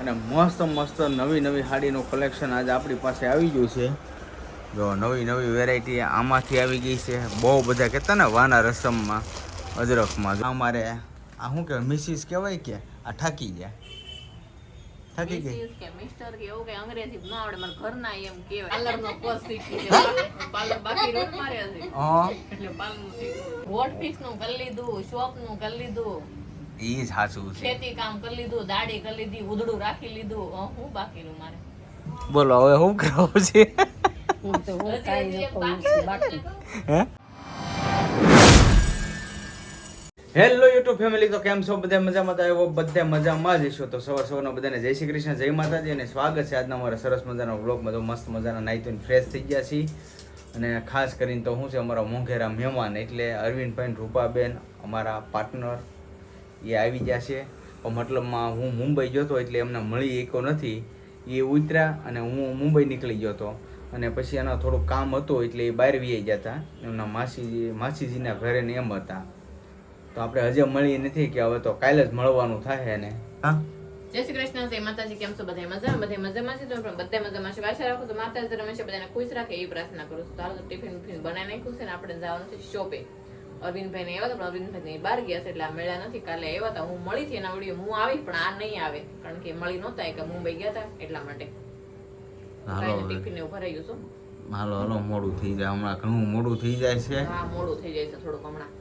અને મસ્ત મસ્ત નવી નવી સાડીનું કલેક્શન આજે આપણી પાસે આવી ગયું છે. જો નવી નવી વેરાયટી આમાંથી આવી ગઈ છે. બહુ બધા કહેતા ને વાના રસમમાં અજરખમાં અમારે આ શું કહેવાય મિસિસ કહેવાય કે આ ઠાકી ગયા થાકી ગઈ કે મિસ્ટર કે એવું કે અંગ્રેજી ન આવડે મને ઘરના એમ કહેવાય પાર્લર નો કોર્સ શીખી છે પાર્લર બાકી રોજ મારે છે એટલે પાર્લર નું શીખું વોટ ફિક્સ નું કરી લીધું શોપ નું કરી લીધું ઈ જ સાચું છે ખેતી કામ કરી લીધું દાઢી કરી લીધી ઉદડું રાખી લીધું હું બાકીનું મારે બોલો હવે શું કરવું છે હું તો હું કાઈ બાકી હે હેલો યુટ્યુબ ફેમિલી, તો કેમ છો? બધા મજામાં? આવ્યો બધે મજામાં જ છો. તો સવારનો બધાને જય શ્રી કૃષ્ણ, જય માતાજી અને સ્વાગત છે આજના અમારા સરસ મજાના વ્લોગમાં. તો મસ્ત મજાના નાહી ધોઈને ફ્રેશ થઈ ગયા છીએ અને ખાસ કરીને તો શું છે અમારા મોંઘેરા મહેમાન એટલે અરવિંદભાઈ રૂપાબેન અમારા પાર્ટનર એ આવી ગયા છે. મતલબમાં હું મુંબઈ ગયો હતો એટલે એમને મળી એકો નથી. એ ઉતર્યા અને હું મુંબઈ નીકળી ગયો હતો અને પછી એના થોડુંક કામ હતું એટલે એ બહાર વી ગયા હતા. એમના માસીજીના ઘરે ને એમ હતા. તો આપણે હજે મળી નથી કે હવે તો કાલે જ મળવાનું થાય ને. હા, જય શ્રી કૃષ્ણ, જય માતાજી. કેમ છો? બધા મજામાં? બધા મજામાં છે? તો બધા મજામાં છે. આશા રાખું છું માતાજી રમેશ બધાને ખુશ રાખે એ પ્રાર્થના કરું છું. તો હાલ ટિફિન બનાવી નાખ્યું છે ને આપણે જવાનું છે શોપે. અરવિંદભાઈ ને આવ્યા હતા પણ અરવિંદભાઈ બહાર ગયા છે એટલે આ મેળા નથી. કાલે આવ્યા હતા, હું મળી હતી એના વિડીયો હું આવી પણ આ નહીં આવે કારણ કે મળી નહોતા કે મુંબઈ ગયા હતા એટલા માટે ટિફિન ને ભરાઈ ગયું છું. હાલો હાલો, મોડું થઈ જાય હમણાં, ઘણું મોડું થઈ જાય છે. હા, મોડું થઈ જાય છે થોડુંક હમણાં.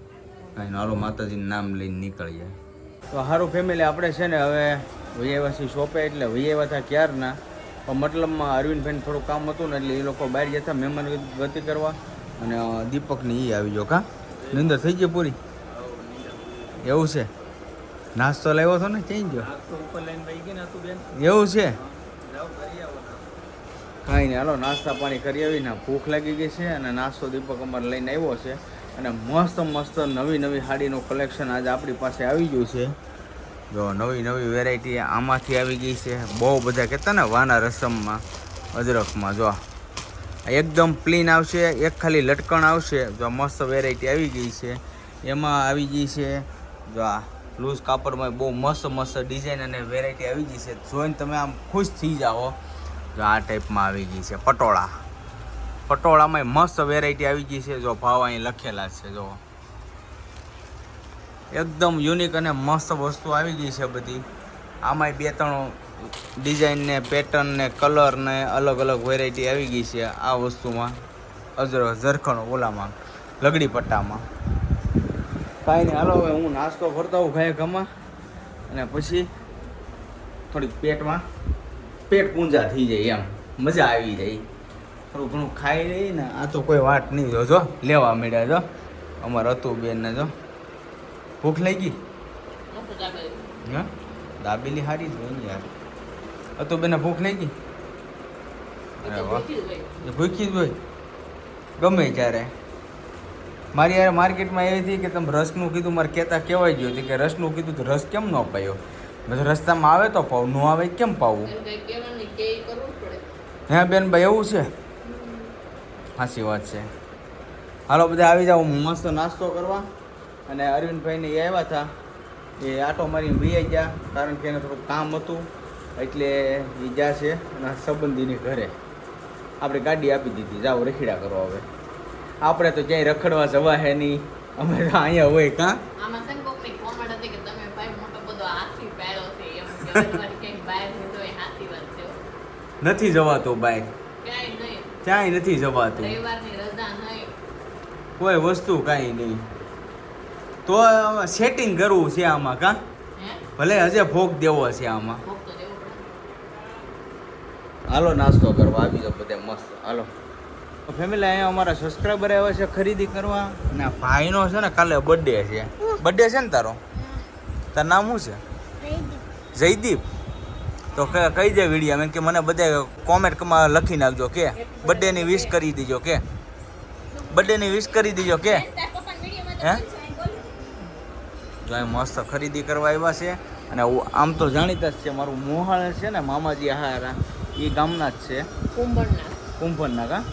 કાંઈ હાલો માતાજીનું નામ લઈને નીકળીએ. તો સારું ફેમિલી, આપણે છે ને હવે વૈયાવાસી શોપે એટલે વૈયાવા હતા ક્યારના. પણ મતલબમાં અરવિંદભાઈને થોડું કામ હતું ને એટલે એ લોકો બહાર ગયા હતા મહેમાન ગતિ કરવા અને દીપકને એ આવી ગયો. કા નિંદર થઈ ગઈ પૂરી? એવું છે? નાસ્તો લાવ્યો હતો ને ક્યાં ગયો? એવું છે? કાંઈ નહીં, હાલો નાસ્તા પાણી કરી આવીને ભૂખ લાગી ગઈ છે અને નાસ્તો દીપક અમારે લઈને આવ્યો છે. અને મસ્ત મસ્ત નવી નવી સાડીનું કલેક્શન આજે આપણી પાસે આવી ગયું છે. જો નવી નવી વેરાયટી આમાંથી આવી ગઈ છે. બહુ બધા કહેતા ને વાના રસમમાં અજરખમાં જો એકદમ પ્લીન આવશે, એક ખાલી લટકણ આવશે. જો મસ્ત વેરાયટી આવી ગઈ છે. એમાં આવી ગઈ છે જો આ લૂઝ કાપડમાં બહુ મસ્ત મસ્ત ડિઝાઇન અને વેરાયટી આવી ગઈ છે. જોઈને તમે આમ ખુશ થઈ જાઓ. જો આ ટાઈપમાં આવી ગઈ છે પટોળામાં મસ્ત વેરાયટી આવી ગઈ છે. જો ભાવ અહીં લખેલા છે. જો એકદમ યુનિક અને મસ્ત વસ્તુ આવી ગઈ છે બધી. આમાંય 2-3 ડિઝાઇન ને પેટર્ન ને કલર ને અલગ અલગ વેરાયટી આવી ગઈ છે આ વસ્તુમાં. ઝરખણ ઓલામાં લગડી પટ્ટામાં. કાંઈ નહીં, હાલો હવે હું નાસ્તો કરતા હોઉં ખાય ઘમાં અને પછી થોડીક પેટ પૂંજા થઈ જાય, એમ મજા આવી જાય. થોડું ઘણું ખાઈ રહી ને આ તો કોઈ વાત નહીં. જો લેવા મળ્યા. જો અમારે હતું બેન ને જો ભૂખ લાગી. હા, દાબેલી સારી જ હોય ને યાર. હતું બેને ભૂખ લાગી? અરે વાહ, એ ભૂખી જ હોય ગમે ત્યારે. મારી યાર માર્કેટમાં એવી હતી કે તમે રસનું કીધું, મારે કહેતા કહેવાય ગયું હતી કે રસનું કીધું તો રસ કેમ ન પાયો? બસ રસ્તામાં આવે તો પાવું, ન આવે કેમ પાવું? હે બેન ભાઈ, એવું છે? સાચી વાત છે. હાલો બધા આવી જાઓ મસ્ત નાસ્તો કરવા. અને અરવિંદભાઈને એ આવ્યા હતા, એ આટો મારીને વી ગયા કારણ કે એને થોડુંક કામ હતું એટલે એ ગયા છે એના સંબંધીની ઘરે. આપણે ગાડી આપી દીધી, જાઓ રખીડા કરો. હવે આપણે તો ક્યાંય રખડવા જવા હે નહીં, અમે તો અહીંયા હોય. કાં નથી જવાતું બહાર, ક્યાંય નથી જવાતું, કોઈ વસ્તુ કાંઈ નહીં. તો સેટિંગ કરવું છે આમાં. કાં ભલે હજે ભોગ દેવો છે આમાં. હાલો નાસ્તો કરવા આવી જાઓ બધે મસ્ત. હાલો ફેમિલી, અહીંયા અમારા સબસ્ક્રાઈબર આવ્યા છે ખરીદી કરવા અને આ ભાઈનો છે ને કાલે બર્થડે છે. બર્થડે છે ને તારો? તારું નામ શું છે? જયદીપ. તો કહી દે વિડીયો એમ કે મને બધે કોમેન્ટમાં લખી નાખજો કે બર્થડેની વિશ કરી દીજો, કે બર્થડેની વિશ કરી દીજો કે. હે જો મસ્ત ખરીદી કરવા આવ્યા છે. અને આમ તો જાણીતા જ છે, મારું મોહાળ છે ને મામાજી હારા, એ ગામના જ છે, કુંભરના. કા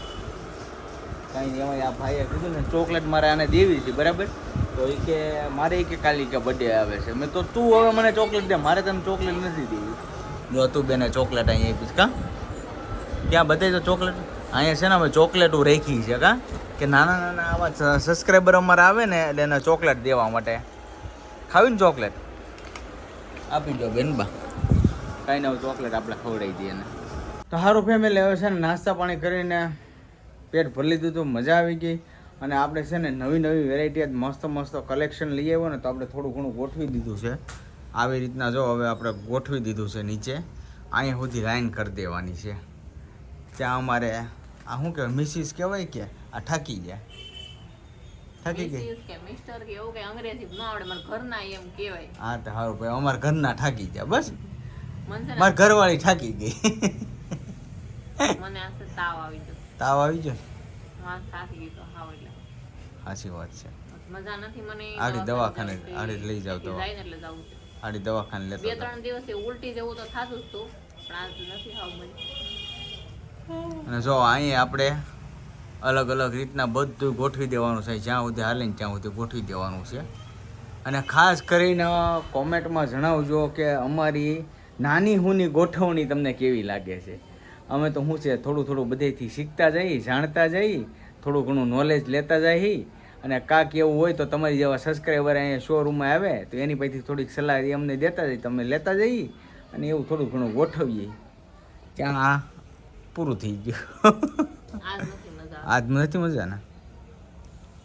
કાંઈ નહીં, એમાં આ ભાઈએ કીધું ને ચોકલેટ મારે આને દેવી છે બરાબર. તો એ કે મારે કે કાલી કે બર્થડે આવે છે. મેં તો તું હવે મને ચોકલેટ દે, મારે તને ચોકલેટ નથી દેવી. જો તું બેને ચોકલેટ અહીંયા આપીશ કા ક્યાં બતાવી તો ચોકલેટ અહીંયા છે ને અમે ચોકલેટો રાખી છે કા કે નાના નાના આવા સબસ્ક્રાઈબર અમારા આવે ને એટલે એને ચોકલેટ દેવા માટે ખાવી ને ચોકલેટ આપી દો બેનબા કાંઈ ના ચોકલેટ આપણે ખવડાવી દઈએ ને તો સારું ફેમિલી હવે છે ને નાસ્તા પાણી કરીને પેટ ભરી લીધું હતું મજા આવી ગઈ અને આપણે છે ને નવી નવી વેરાયટી મસ્ત મસ્ત કલેક્શન લઈ આવ્યો ને તો આપણે થોડું ઘણું ગોઠવી દીધું છે આવી રીતના જો હવે આપણે ગોઠવી દીધું છે નીચે અહીંયા સુધી લાઈન કરી દેવાની છે ત્યાં અમારે આ શું કહેવાય મિસિસ કહેવાય કે આ ઠાકી ગયા ઠાકી ગઈ કે મિસ્ટર કે એવું કે અંગ્રેજી ન આવડે મને ઘરના એમ કહેવાય હા તો સારું ભાઈ અમારા ઘરના ઠાકી ગયા બસ મને છે મારી ઘરવાળી ઠાકી ગઈ મને આ તાવ આવી ગયો તાવ આવી ગયો વાસ થાકી ગઈ તો હાવ એટલે સાચી વાત છે મજા નથી મને આડી દવાખાને આડી લઈ જાવ તો જાય ને એટલે જાવું છે આડી દવાખાને લેતો બે ત્રણ દિવસે ઉલટી જેવું તો થાતું જ હતું પણ આજ નથી હાવ મને અને જો અહીંયા આપણે અલગ અલગ રીતના બધું ગોઠવી દેવાનું છે જ્યાં સુધી હાલે ને ત્યાં સુધી ગોઠવી દેવાનું છે અને ખાસ કરીને કોમેન્ટમાં જણાવજો કે અમારી નાની હુની ગોઠવણી તમને કેવી લાગે છે અમે તો શું છે થોડું થોડું બધેથી શીખતા જઈએ જાણતા જઈએ થોડું ઘણું નોલેજ લેતા જઈએ અને કાંક એવું હોય તો તમારી જેવા સબસ્ક્રાઈબર અહીંયા શોરૂમમાં આવે તો એની પાસેથી થોડીક સલાહ અમને દેતા જઈએ તમે લેતા જઈએ અને એવું થોડું ઘણું ગોઠવીએ ત્યાં આ પૂરું થઈ ગયું આજ નથી મજા આજ નથી મજા ને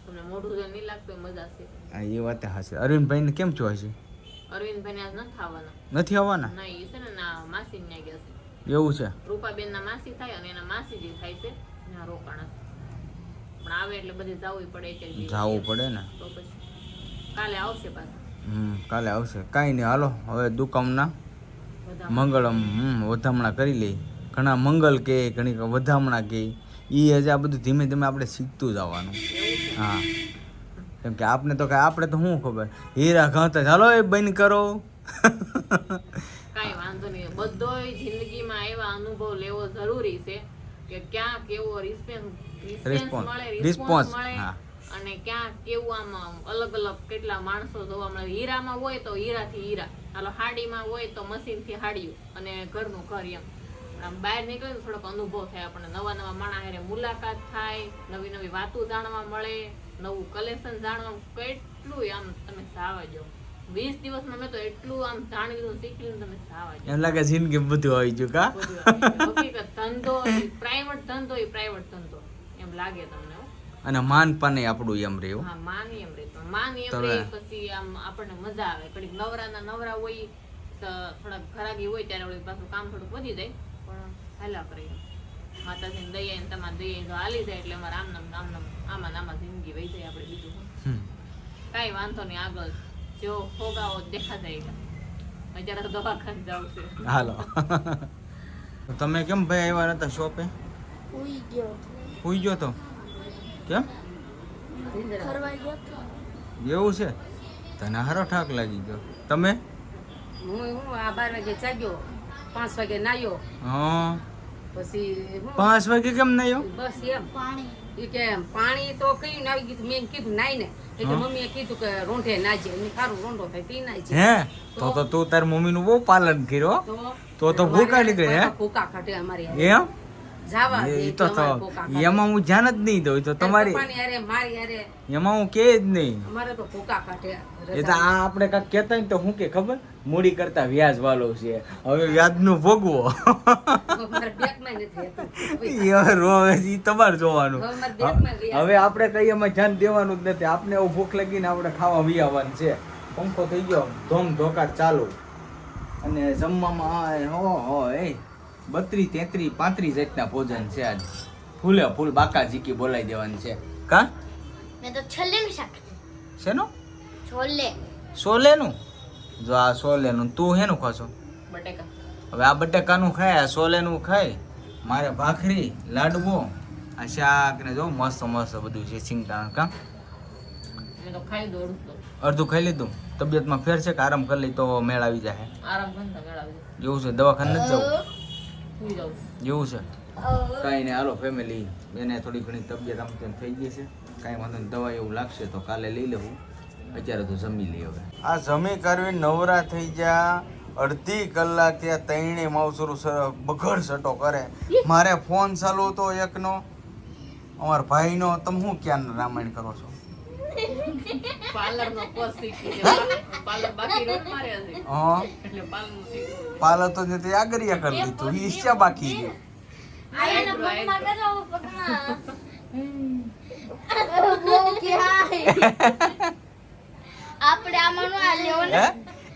તમને મોઢું જો નહીં લાગતું મજા છે હા એ વાત હશે અરવિંદભાઈને કેમ છો હશે અરવિંદભાઈ આજ નથી આવવાના નથી આવવાના ના એ છે ને ના માસી ને ગયા છે એવું છે રૂપાબેન ના માસી થાય અને એના માસી જે થાય છે ત્યાં રોકાણા પણ આવે એટલે બધી જવું પડે જવું પડે ને તો પછી કાલે આવશે પાછું કાલે આવશે કાંઈ નહીં હાલો હવે દુકામના મંગળમ વધામણા કરી લઈ ઘણા મંગલ કે ઘણી વધામણા કે એ હજી આ બધું ધીમે ધીમે આપણે શીખતું જવાનું હા કેમ કે આપણે તો કાંઈ આપણે તો શું ખબર હીરા ઘાતા ચાલો એ બંધ કરો કાંઈ વાંધો નહીં બધોય જિંદગીમાં એવા અનુભવ લેવો જરૂરી છે કે ક્યાં કેવો રિસ્પોન્સ મળે અને ક્યાં કેવું આમ અલગ અલગ કેટલા માણસો જોવા મળે હીરામાં હોય તો હીરાથી હીરા હાલો હાડીમાં હોય તો મશીનથી હાડીયું અને ઘરનું ઘર એમ આમ બહાર નીકળે ને થોડોક અનુભવ થાય આપણને નવા નવા માણસ હારે મુલાકાત થાય નવી નવી વાતો જાણવા મળે નવું કલેક્શન જાણવા કેટલું આમ તમે સાવા જો 20 દિવસમાં મેં તો એટલું આમ જાણી લીધું શીખી લીધું તમે સાવા જો એમ લાગે જિંદગી બધું આવી ગયું કા હકીકત ધંધો પ્રાઇવેટ ધંધો એમ લાગે તમને અને માન પાને આપણું એમ રહ્યું હા માન એમ રે પછી આમ આપણને મજા આવે કડીક નવરા હોય તો થોડાક ખરાબી હોય ત્યારે વળી પાછું કામ થોડુંક વધી જાય પણ હાલા કરે માતાજીની દયા ને તમારી દયા જો હાલી જાય એટલે અમારે આમાં જિંદગી વહી જાય આપણે બીજું કાંઈ વાંધો નહીં આગળ જો હોગાઓ દેખા જાય અત્યારે તો દવાખાને જવું છે હાલો તમે કેમ ભાઈ આવ્યા નતા શોપે હુઈ ગયો તો કેમ એવું છે તને હારો ઠાક લાગી ગયો તમે હું આ 12 વાગે જાગ્યો 5 વાગે નાયો હા પછી 5 વાગે કેમ નાયો બસ એમ પાણી કે પાણી તો કઈ નાવી ગયું મેં કીધું નાઈ ને એટલે મમ્મીએ કીધું કે રોંઢે નાજે એની સારું રોંઢો થાય પી નાજે હે તો તું તાર મમ્મીનું બહુ પાલન કર્યો તો ભૂકા નીકળે હે ભૂકા કાઢે અમારી એમ જાવા દે તો એમાં હું જાન જ નહીં દઉં તો તમારી મારી અરે એમાં હું કે જ નહીં અમારે તો ભૂકા કાઢે એ તો આ આપણે કાંઈક કહેતા ને તો હું કે ખબર મૂડી કરતા વ્યાજ વાલો છે હવે વ્યાજનું ભોગવો તમારે જોવાનું હવે આપણે કઈ એમાં ધ્યાન દેવાનું જ નથી આપણે એવું ભૂખ લાગીને આપણે ખાવા વિયાવાનું છે પંખો થઈ ગયો ધોમ ધોકાર ચાલુ અને જમવામાં હો 32, 33, 35 જાતના ભોજન છે આજ ફૂલે ફૂલ બાકાજી કી બોલાવી દેવાની છે કા મેં તો છોલેનું શાક શેનું છોલે નું જો આ સોલેનું તું હેનું ખાશો બટેકા હવે આ બટેકાનું ખાય આ સોલેનું ખાય મારે ભાખરી લાડવો આ શાક ને જો મસ્ત બધું છે સિંગદાણ કા મેં તો ખાઈ દો અડધું ખાઈ લીધું તબિયતમાં ફેર છે કે આરામ કરી લઈ તો મેળ આવી જાય આરામ કરતા મેળાવી જેવું છે દવાખાને નથી જવું સુઈ જાઉં જેવું છે કાંઈ નહીં હાલો ફેમિલી એને થોડી ઘણી તબિયત આમ તેમ થઈ ગઈ છે કાંઈ વાંધો નહીં દવા એવું લાગશે તો કાલે લઈ લેવું અત્યારે તો જમી લઈએ હવે આ જમી કરવી નવરા થઈ જા અડધી કલાક ત્યાં તૈણે માવસરું બગડ સટો કરે. મારે ફોન ચાલુ હતો એકનો, અમારા ભાઈનો. તમે શું ક્યાં રામાયણ કરો છો? પાર્લર નો કોર્સ શીખી છે. પાર્લર બાકી રોજ મારે હજી. હા, એટલે પાર્લર શીખવું. પાર્લર તો જે તે આગળિયા કરી લીધું, ઈ ક્યાં બાકી ગયું? આયાના પગમાં કરાવો પગમાં. બહુ કે હાય. આપણે આમાં નો હાલ લેવો ને. હે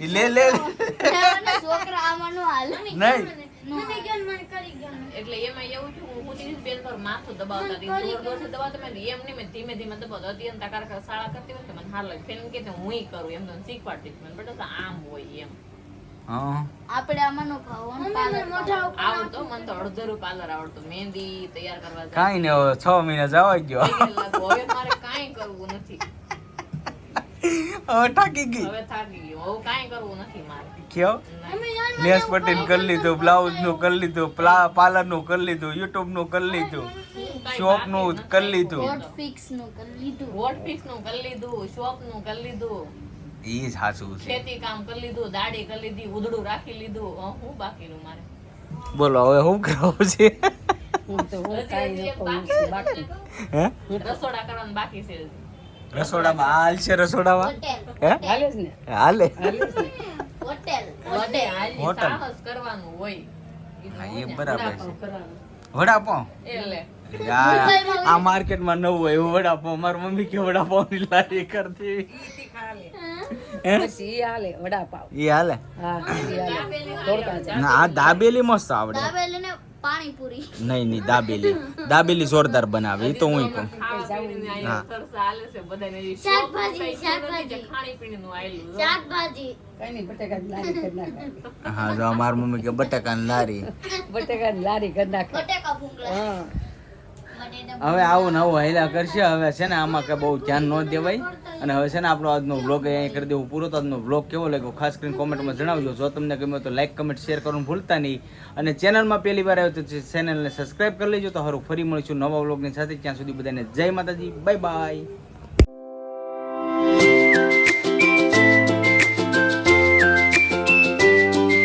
ઈ લે લે લેવાના છોકરા આમાં નો હાલ. નહીં. મને ગન મને કરી ગન. એટલે એમાં એવું છું હું ખુદ બેન પર માથું દબાવતા હતી જોર જોરથી દબાવતા મેં એમ નહીં મેં ધીમે ધીમે દબાવતા હતી અને તાકાર શાળા કરતી હોય તો મને હાલ લાગે ફેન કે હું કરું એમ તો શીખવાડતી મને બટ આમ હોય એમ હા, આપણે આમાં નો ખાવો ને પાર્લર મોઢા ઉપર આવડતો મને તો અડધરું પાર્લર આવડતું મહેંદી તૈયાર કરવા જાય કાંઈ ને હવે 6 મહિના જવા ગયો. હવે મારે કાંઈ કરવું નથી હવે થાકી ગઈ. હવે થાકી ગયો હવે કાંઈ કરવું નથી મારે કયો નેસ પટ્ટી કરી લીધું, બ્લાઉઝ નું કરી લીધું, પાર્લર નું કરી લીધું, યુટ્યુબ નું કરી લીધું, શોપ નું કરી લીધું. હોટ ફિક્સ નું કરી લીધું. વોટ ફિક્સ નું કરી લીધું શોપ નું કરી લીધું ઈ જ સાચું છે. ખેતી કામ કરી લીધું દાઢી કરી લીધી ઉધડું રાખી લીધું હું બાકીનું મારે બોલો હવે શું કરવું છે? હું તો હું કાંઈ હજી ન કહું બાકી છું બાકી. હે રસોડા કરવાનું બાકી છે રસોડામાં હાલ છે રસોડામાં? હોટેલ હે હાલે જ ને હાલે. હોટેલ વધે હાલી હોટલ. સાહસ કરવાનું હોય હા, એ બરાબર છે. કરવાનું. વડાપાવ એટલે આ માર્કેટમાં નવું હોય એવું વડાપાવ. મારી મમ્મી કે વડાપાવ ની લારી કરતી. હે પછી ઈ હાલે વડાપાવ. ઈ હાલે. હા ઈ હાલે તોડકા જાય. ના આ દાબેલી મસ્ત આવડે. દાબેલી ને પાણીપુરી. નહીં દાબેલી જોરદાર બનાવે ઈ તો હું કહું. ખાણીપીણીની હા. અહીંયા તરસ હાલે છે બધાને. હજી શાકભાજી, શોખ કઈ થયું નથી શાકભાજી. કે ખાણીપીણીનું આયેલું છે. શાકભાજી. કઈ નહીં બટેકાની લારી કરી નાખે. હા જો મારી મમ્મી કે બટાકાની લારી. બટેકાની લારી કરી નાખે. બટેકા ભૂંગળા. હા બટેટા હવે આવું નવું હાલ્યા કરશે. હવે છે ને આમાં કે બહુ ધ્યાન ન દેવાય. અને હવે છે ને આપણો આજનો વ્લોગ અહીંયા કરી દેવું પૂરો. તો આજનો વ્લોગ કેવો લાગ્યો ખાસ કરીને કોમેન્ટમાં જણાવજો. જો તમને ગમ્યો તો લાઈક કમેન્ટ શેર કરવાનું ભૂલતા નહીં. અને ચેનલમાં પહેલી વાર આવ્યો તો ચેનલને સબસ્ક્રાઈબ કરી લેજો. તો સારું ફરી મળીશું નવા વ્લોગની સાથે. ત્યાં સુધી બધાને જય માતાજી, બાય બાય.